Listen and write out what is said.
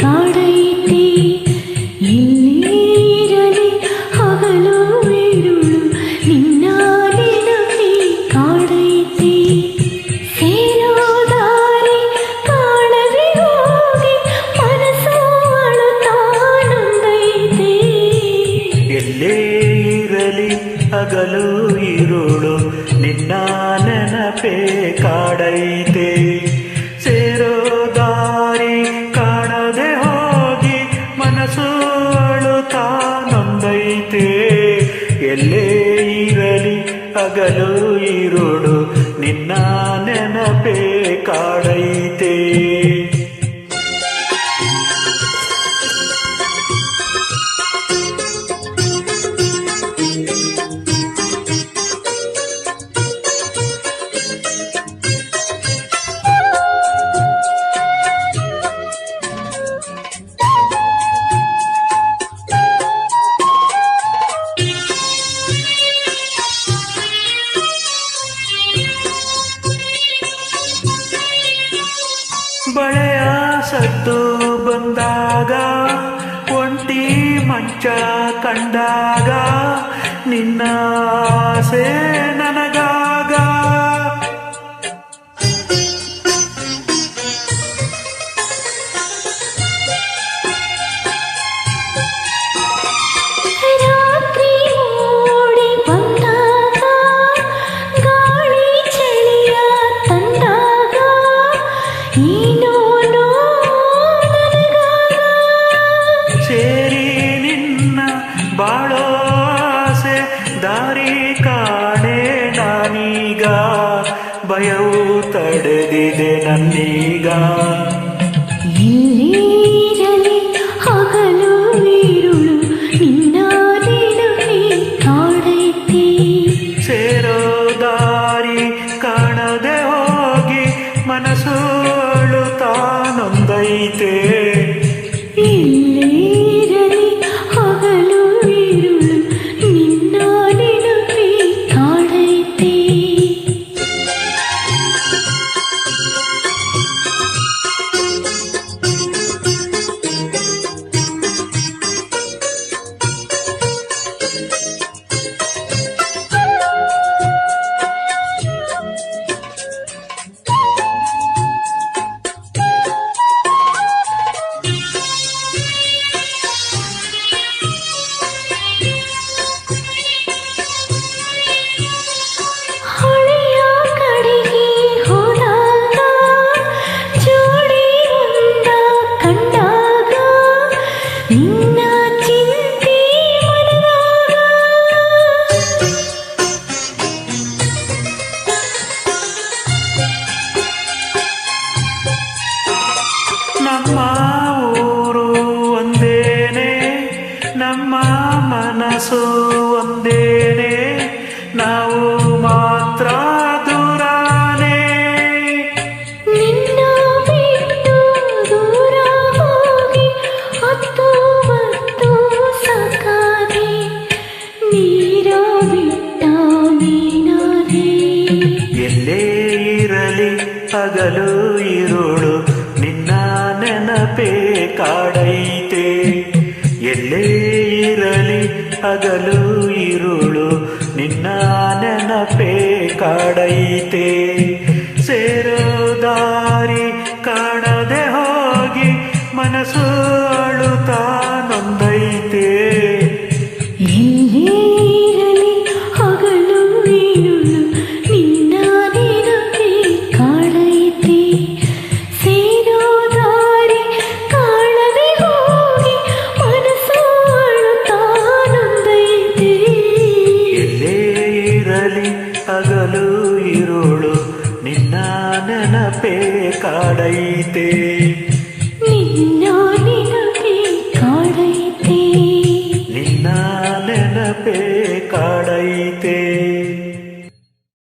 ಕಾಡೈತೆ. ಎಲ್ಲಿರಲಿ ಹಗಲು ಇರುಳು ನಿನ್ನ ನೆನಪೇ ಕಾಡೈತೆ. ಸೇರೋ ದಾರಿ ಕಾಣದೆ ಹೋಗಿ ಮನಸ್ಸು ಅಳುತ್ತಾ ನೊಂದೈತೆ. ಎಲ್ಲೇ ಇರಲಿ ಹಗಲು ಇರುಳು ನಿನ್ನ ನೆನಪೇ ಕಾಡೈತೆ. ಸೇರೋ ದಾರಿ ಕಾಣದೆ ಹೋಗಿ ಮನಸ್ಸು ಅಳುತ್ತಾ ನೊಂದೈತೆ. ಎಲ್ಲೇ ಇರಲಿ ಹಗಲು ಇರುಳು ನಿನ್ನ ನೆನಪೇ ಕಾಡೈತೆ. ಬಳೆಯ ಸದ್ದು ಬಂದಾಗ ಒಂಟಿ ಮಂಚ ಕಂಡಾಗ ನಿನ್ನ ಆಸೆ ನನಗಾಗ. ರಾತ್ರಿ ಮೂಡಿ ಬಂದಾಗ ಗಾಳಿ ಚಳಿಯ ತಂದಾಗ ಏನೋ ನನಗಾಗ. ಸೇರಿ ನಿನ್ನ ಬಾಳೋ ಆಸೆ ದಾರಿ ಕಾಣೆ ನಾನೀಗ. ಭಯವು ತಡೆದಿದೆ ನನ್ನೀಗ. ಎಲ್ಲಿರಲಿ ಹಗಲು ಇರುಳು ನಿನ್ನ ನೆನಪೇ ಕಾಡೈತೆ. ಸೇರೋ ದಾರಿ ಕಾಣದೆ ಹೋಗಿ ಮನಸ್ಸು ಅಳುತ್ತಾ ನೊಂದೈತೆ. ಎಲ್ಲಿರಲಿ ಹಗಲು ಇರುಳು ನಿನ್ನ ನೆನಪೇ ಕಾಡೈತೆ. ಹೊಳೆಯ ಕಡೆಗೆ ಹೋದಾಗ ಜೋಡಿ ಒಂದ ಕಂಡಾಗ ನಿನ್ನ ಚಿಂತೆ ಮನದಾಗ. ನಮ್ಮ ಊರು ಒಂದೇನೆ ನಮ್ಮ ಮನಸ್ಸು ಒಂದೇನೆ ನಾವು ಮಾತ್ರ ದೂರಾನೆ. ನಿನ್ನ ಬಿಟ್ಟು ದೂರ ಹೋಗಿ ಹತ್ತು ಹೊತ್ತು ಸಾಕಾದೆ ನೀರ ಬಿಟ್ಟ ಮೀನಾದೆ. ಎಲ್ಲೇ ಇರಲಿ ಹಗಲು ಇರುಳು ನಿನ್ನ ನೆನಪೇ ಕಾಡೈತೆ. ಎಲ್ಲೇ ಇರಲಿ ಹಗಲು ಇರುಳು ನಿನ್ನ ನೆನಪೇ ಕಾಡೈತೆ. ಸೇರೋ ದಾರಿ ಕಾಣದೆ ಹೋಗಿ ಮನಸ್ಸು ಅಳುತ್ತಾ ನೊಂದೈತೆ. ಎಲ್ಲಿರಲಿ ಹಗಲು ಇರುಳು ನಿನ್ನ ನೆನಪೇ ಕಾಡೈತೆ. ಸೇರೋ ದಾರಿ ಕಾಣದೆ ಹೋಗಿ ಮನಸ್ಸು ಅಳುತ್ತಾ ನೊಂದೈತೆ. ಎಲ್ಲೇ ಇರಲಿ ಹಗಲು ಇರುಳು ನಿನ್ನ ನೆನಪೇ ಕಾಡೈತೆ.